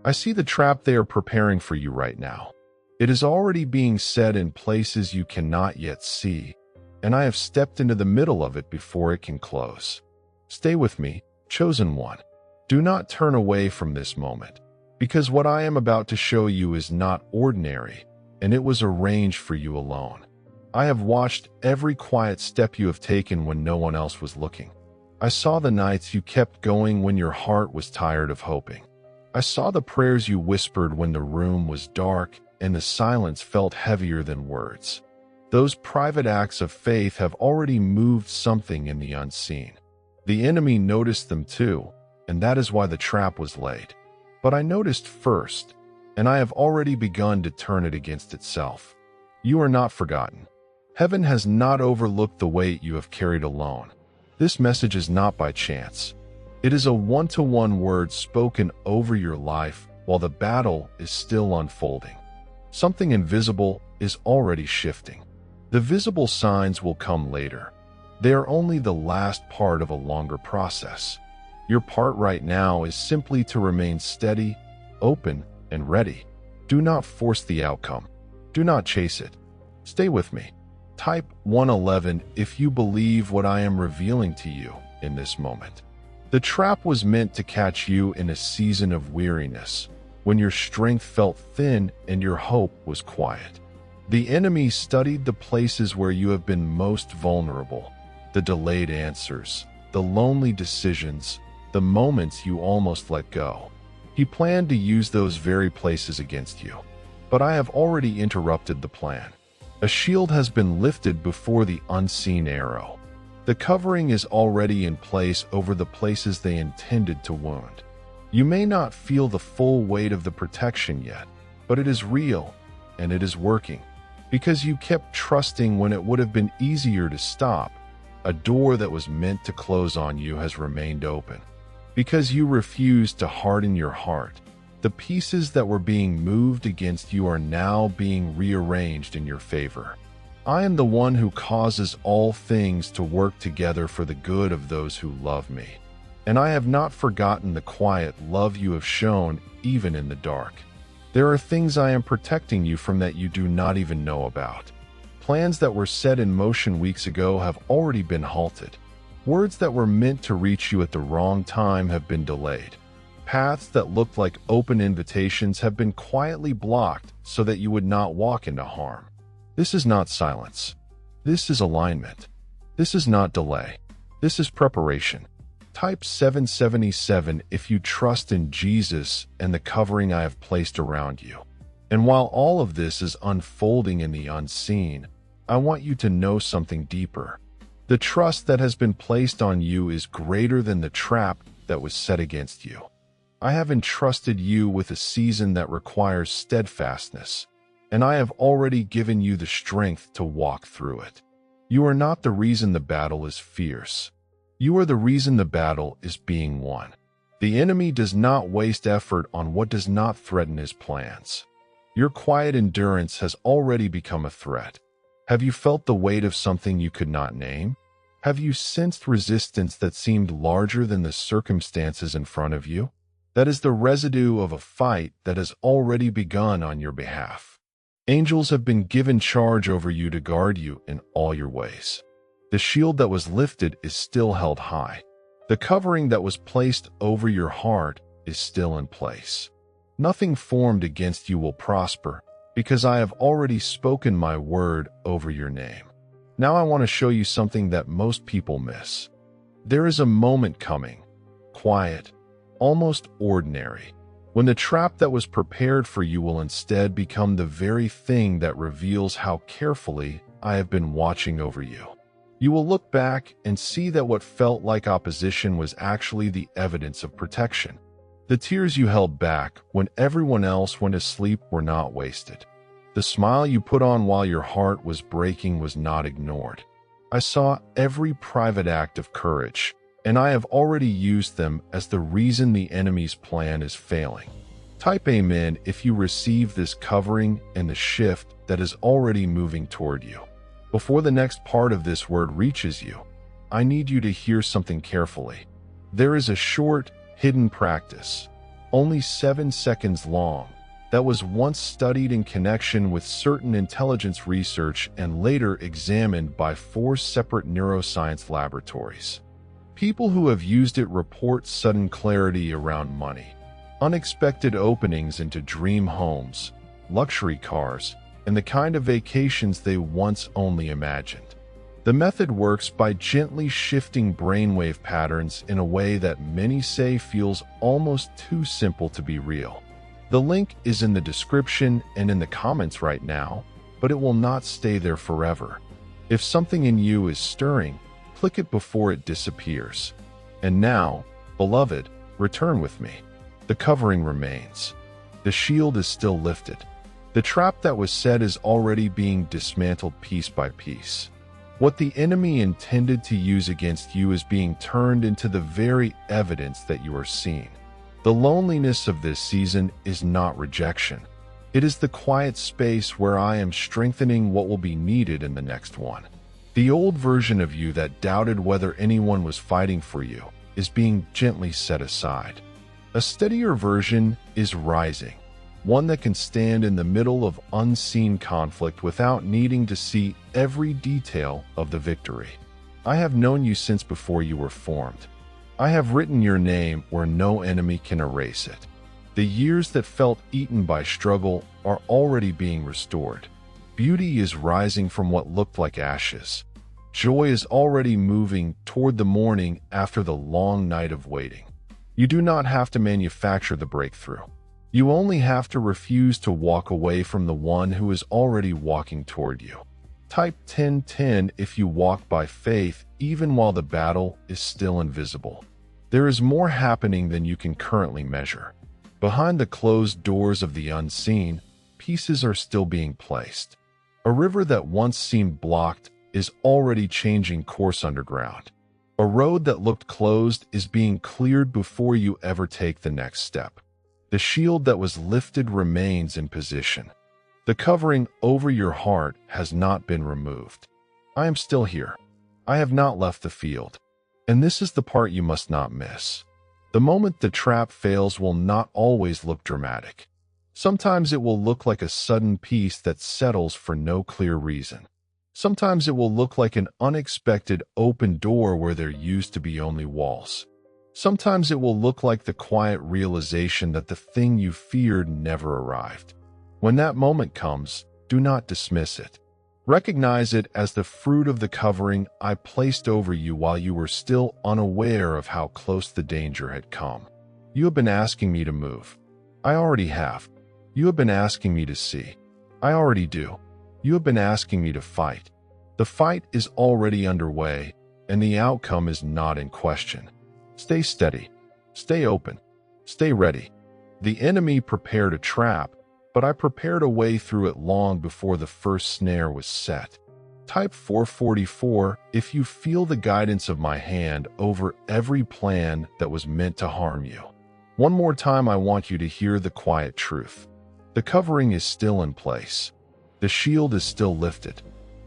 I see the trap they are preparing for you right now. It is already being set in places you cannot yet see, and I have stepped into the middle of it before it can close. Stay with me, chosen one. Do not turn away from this moment, because what I am about to show you is not ordinary, and it was arranged for you alone. I have watched every quiet step you have taken when no one else was looking. I saw the nights you kept going when your heart was tired of hoping. I saw the prayers you whispered when the room was dark and the silence felt heavier than words. Those private acts of faith have already moved something in the unseen. The enemy noticed them too, and that is why the trap was laid. But I noticed first, and I have already begun to turn it against itself. You are not forgotten. Heaven has not overlooked the weight you have carried alone. This message is not by chance. It is a one-to-one word spoken over your life while the battle is still unfolding. Something invisible is already shifting. The visible signs will come later. They are only the last part of a longer process. Your part right now is simply to remain steady, open, and ready. Do not force the outcome. Do not chase it. Stay with me. Type 111 if you believe what I am revealing to you in this moment. The trap was meant to catch you in a season of weariness, when your strength felt thin and your hope was quiet. The enemy studied the places where you have been most vulnerable, the delayed answers, the lonely decisions, the moments you almost let go. He planned to use those very places against you. But I have already interrupted the plan. A shield has been lifted before the unseen arrow. The covering is already in place over the places they intended to wound. You may not feel the full weight of the protection yet, but it is real, and it is working. Because you kept trusting when it would have been easier to stop, a door that was meant to close on you has remained open. Because you refused to harden your heart, the pieces that were being moved against you are now being rearranged in your favor. I am the one who causes all things to work together for the good of those who love me. And I have not forgotten the quiet love you have shown even in the dark. There are things I am protecting you from that you do not even know about. Plans that were set in motion weeks ago have already been halted. Words that were meant to reach you at the wrong time have been delayed. Paths that looked like open invitations have been quietly blocked so that you would not walk into harm. This is not silence. This is alignment. This is not delay. This is preparation. Type 777 if you trust in Jesus and the covering I have placed around you. And while all of this is unfolding in the unseen, I want you to know something deeper. The trust that has been placed on you is greater than the trap that was set against you. I have entrusted you with a season that requires steadfastness, and I have already given you the strength to walk through it. You are not the reason the battle is fierce. You are the reason the battle is being won. The enemy does not waste effort on what does not threaten his plans. Your quiet endurance has already become a threat. Have you felt the weight of something you could not name? Have you sensed resistance that seemed larger than the circumstances in front of you? That is the residue of a fight that has already begun on your behalf. Angels have been given charge over you to guard you in all your ways. The shield that was lifted is still held high. The covering that was placed over your heart is still in place. Nothing formed against you will prosper, because I have already spoken my word over your name. Now I want to show you something that most people miss. There is a moment coming, quiet, almost ordinary, when the trap that was prepared for you will instead become the very thing that reveals how carefully I have been watching over you. You will look back and see that what felt like opposition was actually the evidence of protection. The tears you held back when everyone else went to sleep were not wasted. The smile you put on while your heart was breaking was not ignored. I saw every private act of courage, and I have already used them as the reason the enemy's plan is failing. Type Amen if you receive this covering and the shift that is already moving toward you. Before the next part of this word reaches you, I need you to hear something carefully. There is a short, hidden practice. only 7 seconds long, that was once studied in connection with certain intelligence research and later examined by 4 separate neuroscience laboratories. People who have used it report sudden clarity around money, unexpected openings into dream homes, luxury cars, and the kind of vacations they once only imagined. The method works by gently shifting brainwave patterns in a way that many say feels almost too simple to be real. The link is in the description and in the comments right now, but it will not stay there forever. If something in you is stirring, click it before it disappears. And now, beloved, return with me. The covering remains. The shield is still lifted. The trap that was set is already being dismantled piece by piece. What the enemy intended to use against you is being turned into the very evidence that you are seeing. The loneliness of this season is not rejection. It is the quiet space where I am strengthening what will be needed in the next one. The old version of you that doubted whether anyone was fighting for you is being gently set aside. A steadier version is rising, one that can stand in the middle of unseen conflict without needing to see every detail of the victory. I have known you since before you were formed. I have written your name where no enemy can erase it. The years that felt eaten by struggle are already being restored. Beauty is rising from what looked like ashes. Joy is already moving toward the morning after the long night of waiting. You do not have to manufacture the breakthrough. You only have to refuse to walk away from the one who is already walking toward you. Type 1010 if you walk by faith even while the battle is still invisible. There is more happening than you can currently measure. Behind the closed doors of the unseen, pieces are still being placed. A river that once seemed blocked is already changing course underground. A road that looked closed is being cleared before you ever take the next step. The shield that was lifted remains in position. The covering over your heart has not been removed. I am still here. I have not left the field. And this is the part you must not miss. The moment the trap fails will not always look dramatic. Sometimes it will look like a sudden peace that settles for no clear reason. Sometimes it will look like an unexpected open door where there used to be only walls. Sometimes it will look like the quiet realization that the thing you feared never arrived. When that moment comes, do not dismiss it. Recognize it as the fruit of the covering I placed over you while you were still unaware of how close the danger had come. You have been asking me to move. I already have. You have been asking me to see. I already do. You have been asking me to fight. The fight is already underway, and the outcome is not in question. Stay steady. Stay open. Stay ready. The enemy prepared a trap, but I prepared a way through it long before the first snare was set. Type 444 if you feel the guidance of my hand over every plan that was meant to harm you. One more time, I want you to hear the quiet truth. The covering is still in place. The shield is still lifted.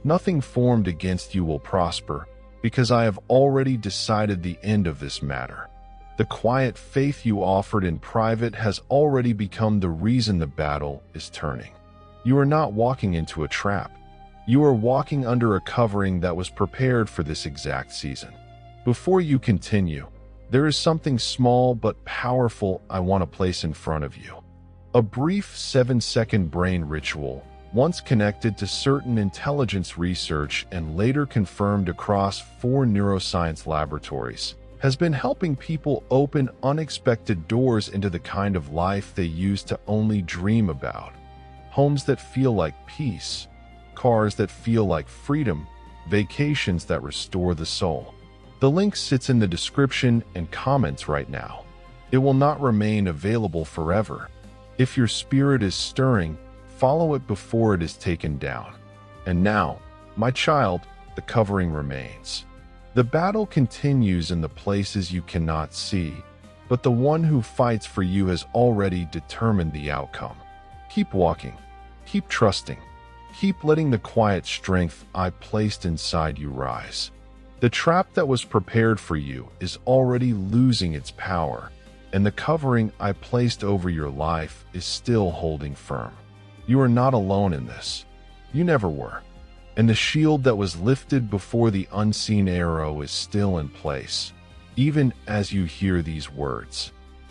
Nothing formed against you will prosper, because I have already decided the end of this matter. The quiet faith you offered in private has already become the reason the battle is turning. You are not walking into a trap. You are walking under a covering that was prepared for this exact season. Before you continue, there is something small but powerful I want to place in front of you. A brief 7-second brain ritual, once connected to certain intelligence research and later confirmed across 4 neuroscience laboratories, has been helping people open unexpected doors into the kind of life they used to only dream about. Homes that feel like peace, cars that feel like freedom, vacations that restore the soul. The link sits in the description and comments right now. It will not remain available forever. If your spirit is stirring, follow it before it is taken down. And now, my child, the covering remains. The battle continues in the places you cannot see, but the one who fights for you has already determined the outcome. Keep walking. Keep trusting. Keep letting the quiet strength I placed inside you rise. The trap that was prepared for you is already losing its power, and the covering I placed over your life is still holding firm. You are not alone in this. You never were. And the shield that was lifted before the unseen arrow is still in place, even as you hear these words.